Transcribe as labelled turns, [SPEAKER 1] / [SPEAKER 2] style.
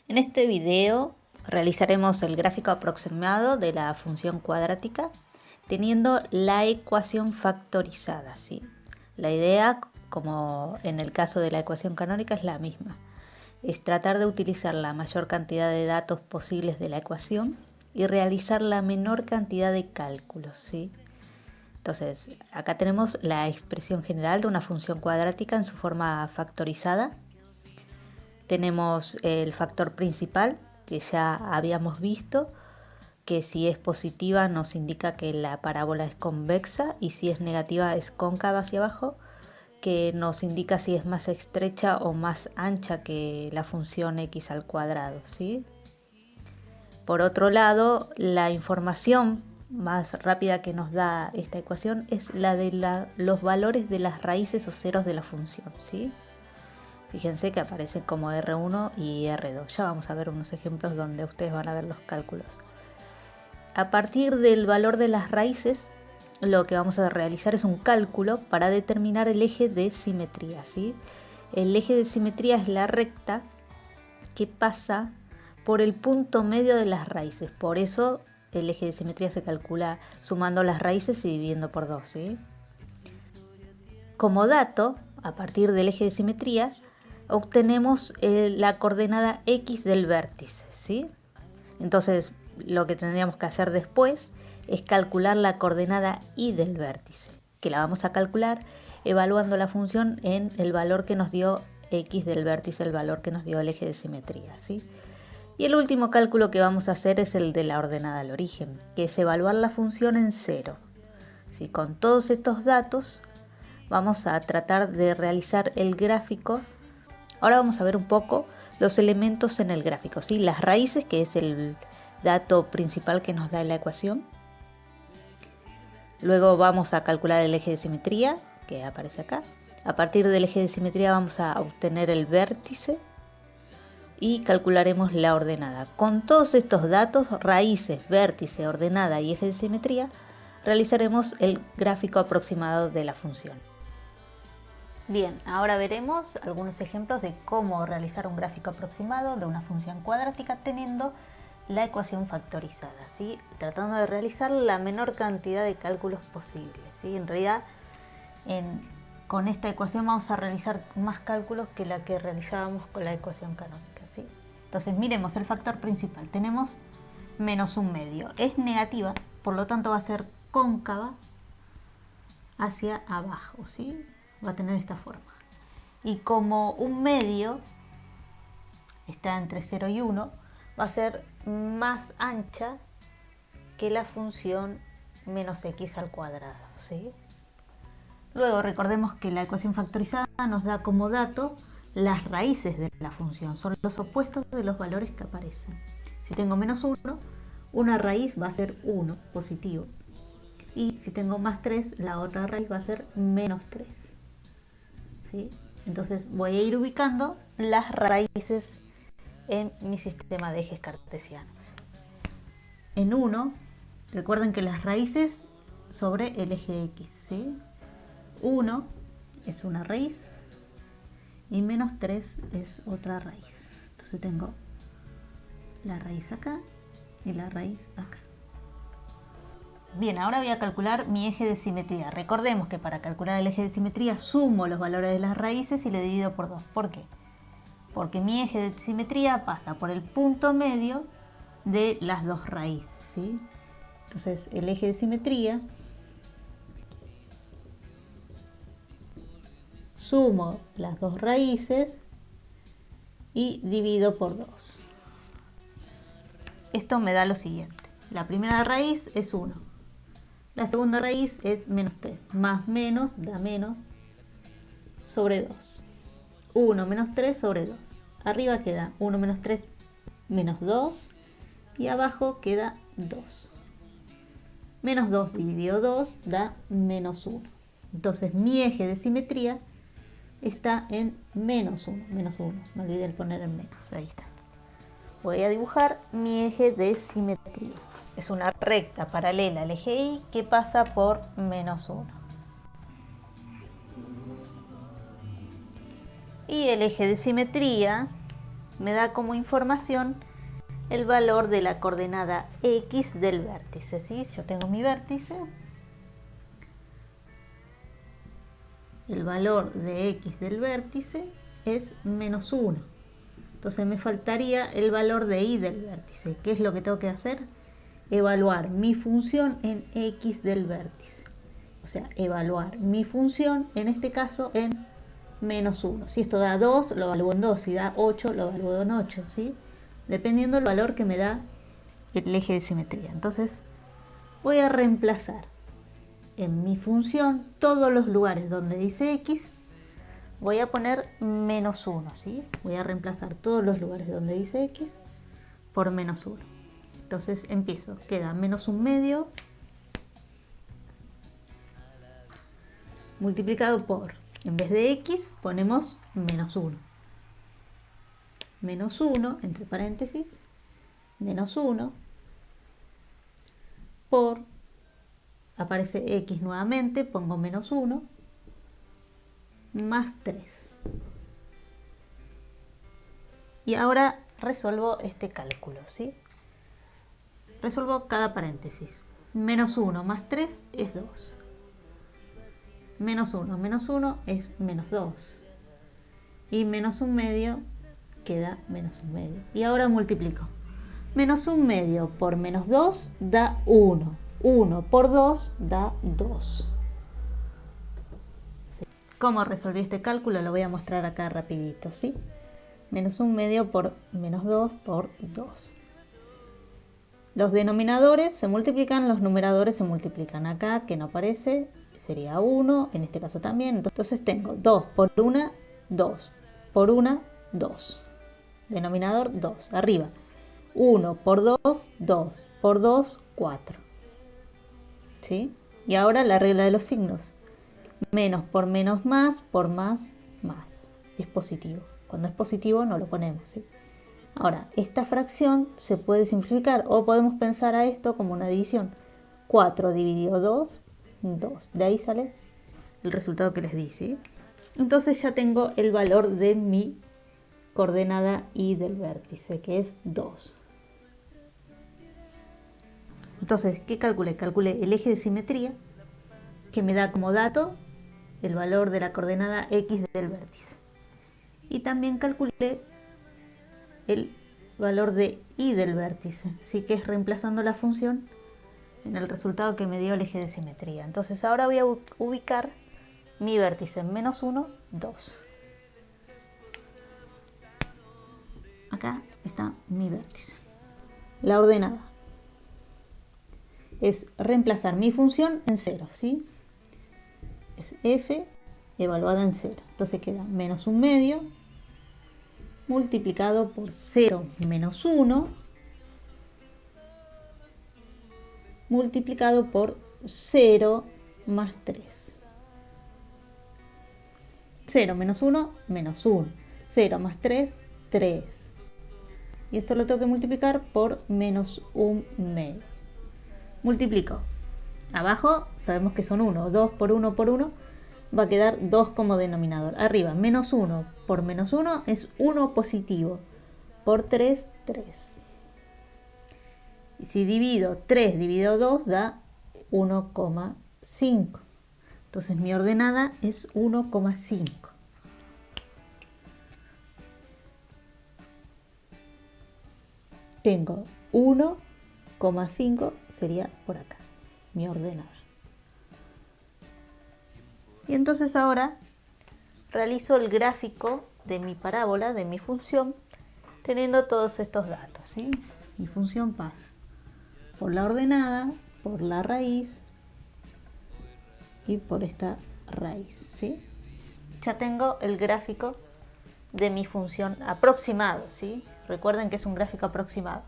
[SPEAKER 1] En este video realizaremos el gráfico aproximado de la función cuadrática teniendo la ecuación factorizada, ¿sí? La idea, como en el caso de la ecuación canónica, es la misma. Es tratar de utilizar la mayor cantidad de datos posibles de la ecuación y realizar la menor cantidad de cálculos, ¿sí? Entonces, acá tenemos la expresión general de una función cuadrática en su forma factorizada. Tenemos el factor principal, que ya habíamos visto, que si es positiva nos indica que la parábola es convexa y si es negativa es cóncava hacia abajo, que nos indica si es más estrecha o más ancha que la función x al cuadrado, ¿sí? Por otro lado, la información más rápida que nos da esta ecuación es la de los valores de las raíces o ceros de la función, ¿sí? Fíjense que aparecen como R1 y R2. Ya vamos a ver unos ejemplos donde ustedes van a ver los cálculos. A partir del valor de las raíces, lo que vamos a realizar es un cálculo para determinar el eje de simetría, ¿sí? El eje de simetría es la recta que pasa por el punto medio de las raíces. Por eso el eje de simetría se calcula sumando las raíces y dividiendo por 2, ¿sí? Como dato, a partir del eje de simetría, obtenemos la coordenada x del vértice, ¿sí? Entonces, lo que tendríamos que hacer después es calcular la coordenada y del vértice, que la vamos a calcular evaluando la función en el valor que nos dio x del vértice, el valor que nos dio el eje de simetría, ¿sí? Y el último cálculo que vamos a hacer es el de la ordenada al origen, que es evaluar la función en cero, ¿sí? Con todos estos datos vamos a tratar de realizar el gráfico. Ahora vamos a ver un poco los elementos en el gráfico, ¿sí? Las raíces, que es el dato principal que nos da la ecuación. Luego vamos a calcular el eje de simetría, que aparece acá. A partir del eje de simetría vamos a obtener el vértice y calcularemos la ordenada. Con todos estos datos, raíces, vértice, ordenada y eje de simetría, realizaremos el gráfico aproximado de la función. Bien, ahora veremos algunos ejemplos de cómo realizar un gráfico aproximado de una función cuadrática teniendo la ecuación factorizada, ¿sí? Tratando de realizar la menor cantidad de cálculos posibles, ¿sí? En realidad, con esta ecuación vamos a realizar más cálculos que la que realizábamos con la ecuación canónica, ¿sí? Entonces, miremos el factor principal. Tenemos menos un medio. Es negativa, por lo tanto va a ser cóncava hacia abajo, ¿sí? Va a tener esta forma. Y como un medio está entre 0 y 1, va a ser más ancha que la función menos x al cuadrado, ¿sí? Luego recordemos que la ecuación factorizada nos da como dato las raíces de la función, son los opuestos de los valores que aparecen. Si tengo menos 1, una raíz va a ser 1, positivo. Y si tengo más 3, la otra raíz va a ser menos 3. ¿Sí? Entonces voy a ir ubicando las raíces en mi sistema de ejes cartesianos. En 1, recuerden que las raíces sobre el eje X, ¿sí? 1 es una raíz y menos 3 es otra raíz. Entonces tengo la raíz acá y la raíz acá. Bien, ahora voy a calcular mi eje de simetría. Recordemos que para calcular el eje de simetría sumo los valores de las raíces y le divido por 2. ¿Por qué? Porque mi eje de simetría pasa por el punto medio de las dos raíces, ¿sí? Entonces el eje de simetría, sumo las dos raíces y divido por 2. Esto me da lo siguiente. La primera raíz es 1. La segunda raíz es menos 3. Más menos da menos sobre 2. 1 menos 3 sobre 2. Arriba queda 1 menos 3 menos 2. Y abajo queda 2. Menos 2 dividido 2 da menos 1. Entonces mi eje de simetría está en menos 1. Menos 1. Me olvidé de poner el menos. Ahí está. Voy a dibujar mi eje de simetría. Es una recta paralela al eje Y que pasa por menos 1. Y el eje de simetría me da como información el valor de la coordenada X del vértice, ¿sí? Yo tengo mi vértice, el valor de X del vértice es menos 1. Entonces me faltaría el valor de Y del vértice. ¿Qué es lo que tengo que hacer? Evaluar mi función en X del vértice. O sea, evaluar mi función, en este caso, en menos 1. Si esto da 2, lo evalúo en 2. Si da 8, lo evalúo en 8, ¿sí? Dependiendo del valor que me da el eje de simetría. Entonces, voy a reemplazar en mi función todos los lugares donde dice X. Voy a poner menos 1, ¿sí? Voy a reemplazar todos los lugares donde dice X por menos 1. Entonces empiezo. Queda menos 1/2 multiplicado por, en vez de X, ponemos menos 1. Menos 1, entre paréntesis, menos 1 por, aparece X nuevamente, pongo menos 1, más 3. Y ahora resuelvo este cálculo, ¿sí? Resuelvo cada paréntesis. Menos 1 más 3 es 2. Menos 1 es menos 2. Y menos 1/2 queda menos 1/2. Y ahora multiplico. Menos 1/2 por menos 2 da 1. 1 por 2 da 2. ¿Cómo resolví este cálculo? Lo voy a mostrar acá rapidito, ¿sí? Menos 1/2 por menos 2 por 2. Los denominadores se multiplican, los numeradores se multiplican. Acá, que no aparece, sería 1, en este caso también. Entonces tengo 2 por 1, 2. Por 1, 2. Denominador 2. Arriba. 1 por 2, 2. Por 2, 4. ¿Sí? Y ahora la regla de los signos. Menos por menos más, por más, más. Es positivo. Cuando es positivo no lo ponemos, ¿sí? Ahora, esta fracción se puede simplificar o podemos pensar a esto como una división. 4 dividido 2, 2. De ahí sale el resultado que les di, ¿sí? Entonces ya tengo el valor de mi coordenada Y del vértice, que es 2. Entonces, ¿qué calculé? Calculé el eje de simetría, que me da como dato el valor de la coordenada X del vértice. Y también calculé el valor de Y del vértice, ¿sí? Que es reemplazando la función en el resultado que me dio el eje de simetría. Entonces ahora voy a ubicar mi vértice en menos 1, 2. Acá está mi vértice. La ordenada es reemplazar mi función en 0, ¿sí? Es f evaluada en 0. Entonces queda menos 1/2 multiplicado por 0 menos 1 multiplicado por 0 más 3. 0 menos 1, menos 1. 0 más 3, 3. Y esto lo tengo que multiplicar por menos 1/2. Multiplico. Abajo sabemos que son 1. 2 por 1 por 1. Va a quedar 2 como denominador. Arriba, menos 1 por menos 1 es 1 positivo. Por 3, 3. Y si divido 3 dividido 2 da 1,5. Entonces mi ordenada es 1,5. Tengo 1,5 sería por acá, mi ordenada. Y entonces ahora realizo el gráfico de mi parábola, de mi función, teniendo todos estos datos, ¿sí? Mi función pasa por la ordenada, por la raíz y por esta raíz, ¿sí? Ya tengo el gráfico de mi función aproximado, ¿sí? Recuerden que es un gráfico aproximado.